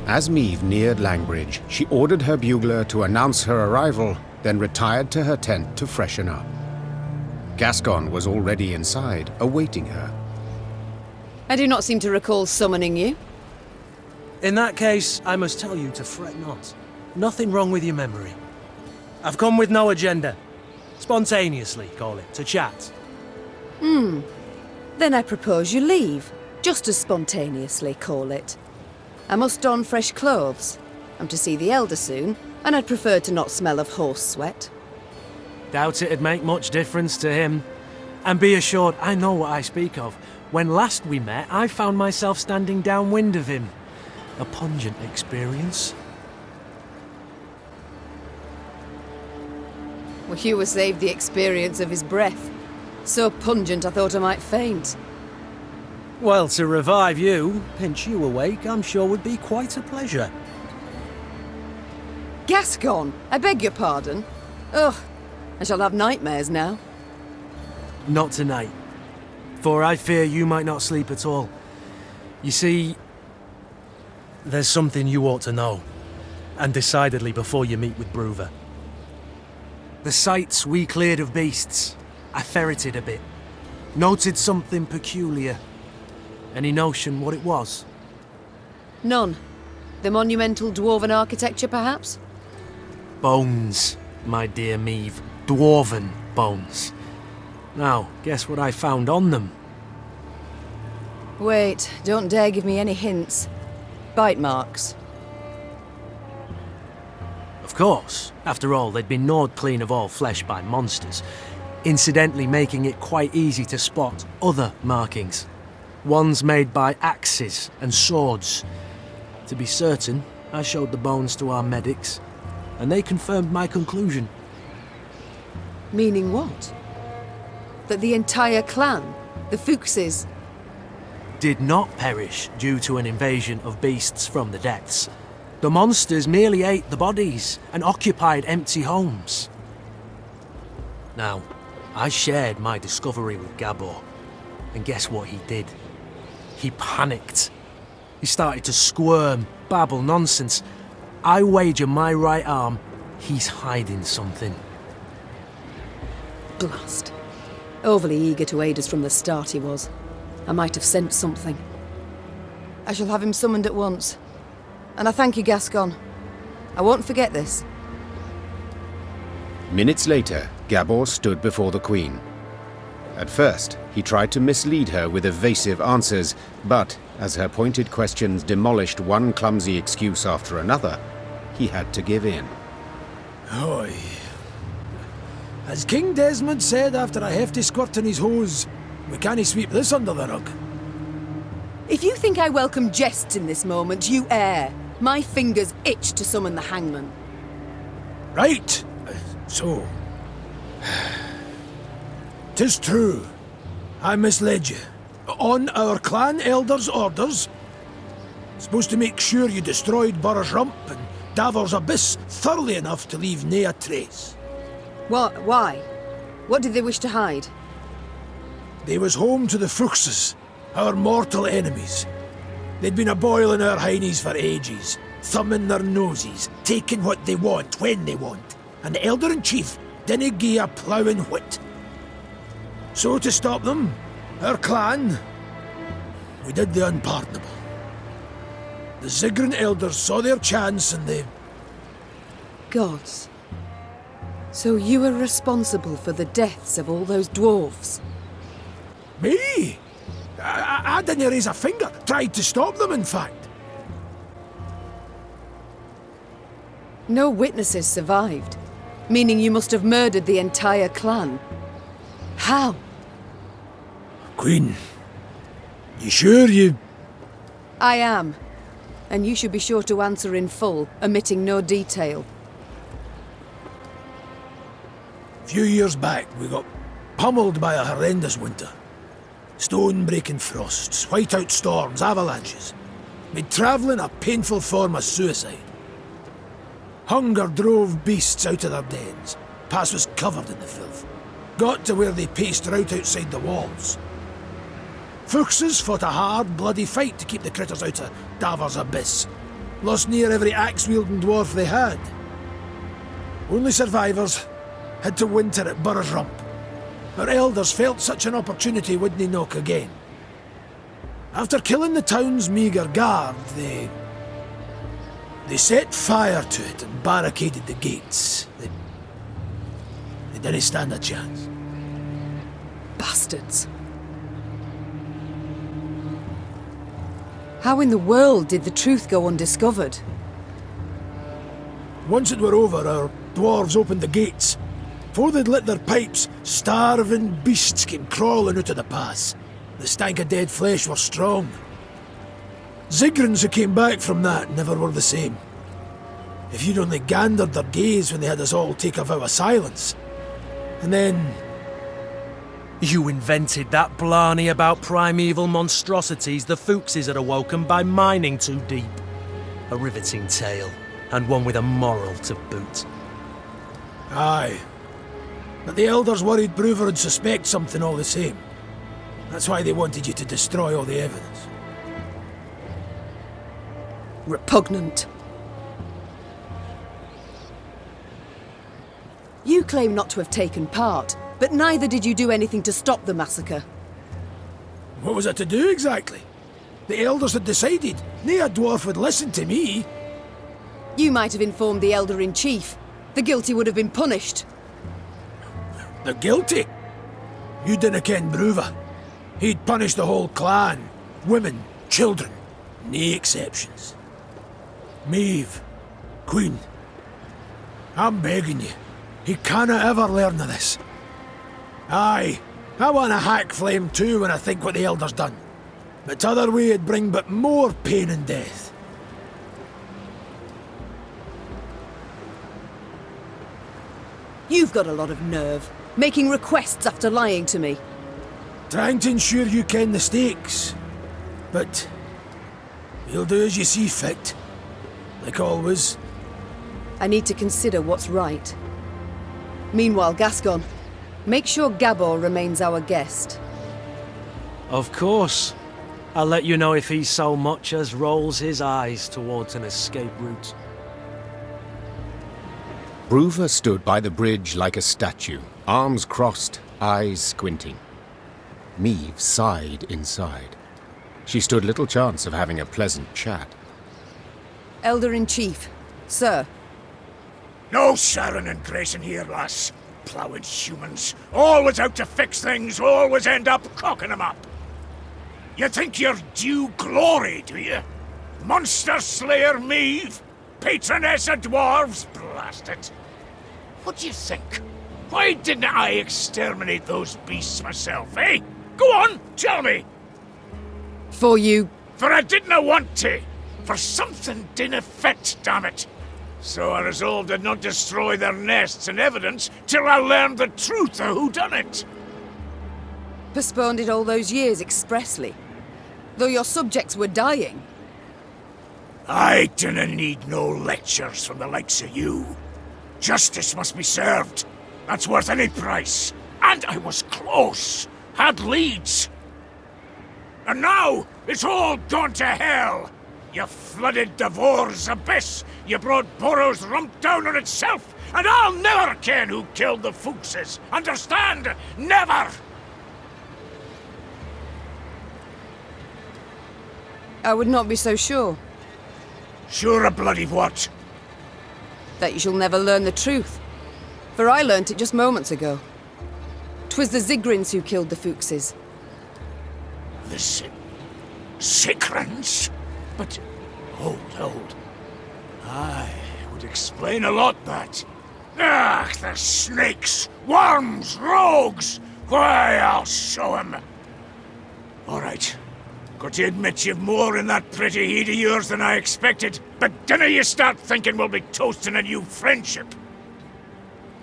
As Meve neared Langbridge, she ordered her bugler to announce her arrival, then retired to her tent to freshen up. Gascon was already inside, awaiting her. I do not seem to recall summoning you. In that case, I must tell you to fret not. Nothing wrong with your memory. I've come with no agenda. Spontaneously, call it, to chat. Then I propose you leave. Just as spontaneously, call it. I must don fresh clothes. I'm to see the Elder soon, and I'd prefer to not smell of horse sweat. Doubt it'd make much difference to him. And be assured, I know what I speak of. When last we met, I found myself standing downwind of him. A pungent experience. Well, you were saved the experience of his breath. So pungent I thought I might faint. Well, to revive you, pinch you awake, I'm sure would be quite a pleasure. Gascon, I beg your pardon. Ugh, I shall have nightmares now. Not tonight. For I fear you might not sleep at all. You see, there's something you ought to know. And decidedly before you meet with Brouver. The sites we cleared of beasts, I ferreted a bit. Noted something peculiar. Any notion what it was? None. The monumental dwarven architecture, perhaps? Bones, my dear Meve. Dwarven bones. Now, guess what I found on them? Wait, don't dare give me any hints. Bite marks. Of course. After all, they'd been gnawed clean of all flesh by monsters, incidentally making it quite easy to spot other markings. Ones made by axes and swords. To be certain, I showed the bones to our medics, and they confirmed my conclusion. Meaning what? That the entire clan, the Fuchses, did not perish due to an invasion of beasts from the depths. The monsters merely ate the bodies and occupied empty homes. Now, I shared my discovery with Gabor, and guess what he did? He panicked. He started to squirm, babble nonsense. I wager my right arm, he's hiding something. Blast. Overly eager to aid us from the start he was. I might have sent something. I shall have him summoned at once. And I thank you, Gascon. I won't forget this. Minutes later, Gabor stood before the Queen. At first, he tried to mislead her with evasive answers, but as her pointed questions demolished one clumsy excuse after another, he had to give in. Oi. As King Desmond said after a hefty squirt in his hose, we can't sweep this under the rug. If you think I welcome jests in this moment, you err. My fingers itch to summon the hangman. Right. So. 'Tis true. I misled you. On our clan elder's orders. Supposed to make sure you destroyed Burr's Rump and Davor's Abyss thoroughly enough to leave nae a trace. What? Why? What did they wish to hide? They was home to the Fuchses, our mortal enemies. They'd been a-boiling our heinies for ages, thumbing their noses, taking what they want when they want, and the Elder-in-Chief didn't gie a ploughing whit. So to stop them, our clan, we did the unpardonable. The Zigrin elders saw their chance and they... Gods. So you were responsible for the deaths of all those dwarves? Me? I didn't raise a finger. Tried to stop them, in fact. No witnesses survived, meaning you must have murdered the entire clan. How? Queen, you sure you... I am. And you should be sure to answer in full, omitting no detail. A few years back, we got pummeled by a horrendous winter. Stone-breaking frosts, whiteout storms, avalanches. Made travelling a painful form of suicide. Hunger drove beasts out of their dens. Pass was covered in the filth. Got to where they paced right outside the walls. Fuchses fought a hard, bloody fight to keep the critters out of Davor's Abyss. lost near every axe-wielding dwarf they had. Only survivors had to winter at Burr's Rump. Our elders felt such an opportunity wouldn't knock again. After killing the town's meagre guard, they set fire to it and barricaded the gates. They didn't stand a chance. Bastards. How in the world did the truth go undiscovered? Once it were over, our dwarves opened the gates. Before they'd lit their pipes, starving beasts came crawling out of the pass. The stank of dead flesh were strong. Zigrins who came back from that never were the same. If you'd only gandered their gaze when they had us all take a vow of silence. And then... You invented that blarney about primeval monstrosities the Fuchses had awoken by mining too deep. A riveting tale, and one with a moral to boot. Aye. But the elders worried Brouver would suspect something all the same. That's why they wanted you to destroy all the evidence. Repugnant. You claim not to have taken part, but neither did you do anything to stop the massacre. What was I to do exactly? The elders had decided. Nae a dwarf would listen to me. You might have informed the Elder-in-Chief. The guilty would have been punished. The guilty? You didn't ken Brouver. He'd punish the whole clan. Women, children, nae exceptions. Meve, Queen, I'm begging you. He canna ever learn of this. Aye, I want a hack flame too when I think what the Elder's done. But t'other way it'd bring but more pain and death. You've got a lot of nerve, making requests after lying to me. Trying to ensure you ken the stakes. But you'll do as you see fit. Like always. I need to consider what's right. Meanwhile, Gascon, make sure Gabor remains our guest. Of course. I'll let you know if he so much as rolls his eyes towards an escape route. Brouver stood by the bridge like a statue, arms crossed, eyes squinting. Meve sighed inside. She stood little chance of having a pleasant chat. Elder-in-Chief, sir. No Sharon and Grayson here, lass. Ploughing humans. Always out to fix things, always end up cocking them up. You think you're due glory, do you? Monster Slayer Meve? Patroness of dwarves? Blast it. What do you think? Why didn't I exterminate those beasts myself, eh? Go on, tell me! For you... For I didn't want to. For something didn't fit, damn it. So I resolved to not destroy their nests and evidence till I learned the truth of who done it. postponed it all those years expressly. Though your subjects were dying. I dinna need no lectures from the likes of you. Justice must be served. That's worth any price. And I was close. Had leads. And now, it's all gone to hell. You flooded Devor's abyss. You brought Burrow's rump down on itself. And I'll never ken who killed the Fuchses. Understand? Never! I would not be so sure. Sure of bloody what? That you shall never learn the truth. For I learnt it just moments ago. 'Twas the Zigrins who killed the Fuchses. The Zigrins? But... hold. Aye, would explain a lot, that. Ah, the snakes, worms, rogues! Why, I'll show 'em. All right. Got to admit you've more in that pretty heat of yours than I expected, but dinna you start thinking we'll be toasting a new friendship.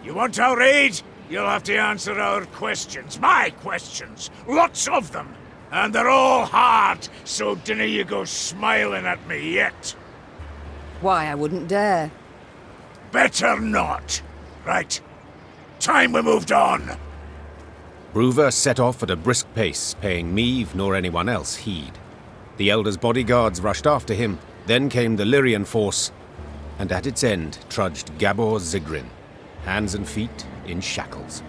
You want our aid? You'll have to answer our questions. My questions. Lots of them. And they're all hard, so dinna you go smiling at me yet. Why, I wouldn't dare. Better not. Right. Time we moved on. Brouver set off at a brisk pace, paying Meve nor anyone else heed. The Elder's bodyguards rushed after him, Then came the Lyrian force, and at its end trudged Gabor Zigrin, hands and feet in shackles.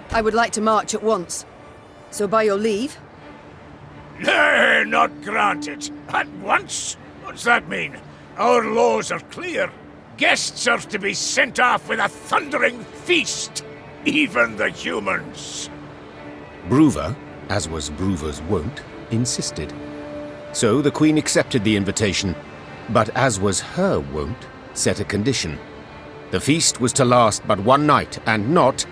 I would like to march at once. So by your leave? Nay, not granted. At once? What's that mean? Our laws are clear. Guests are to be sent off with a thundering feast. Even the humans. Brouver, as was Brouver's wont, insisted. So the Queen accepted the invitation, but as was her wont, set a condition. The feast was to last but one night, and not,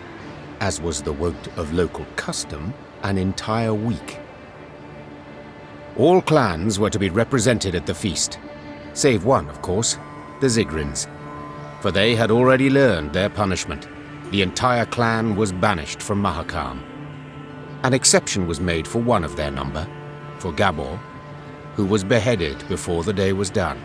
as was the wont of local custom, an entire week. All clans were to be represented at the feast, save one, of course, the Zigrins. For they had already learned their punishment. The entire clan was banished from Mahakam. An exception was made for one of their number, for Gabor, who was beheaded before the day was done.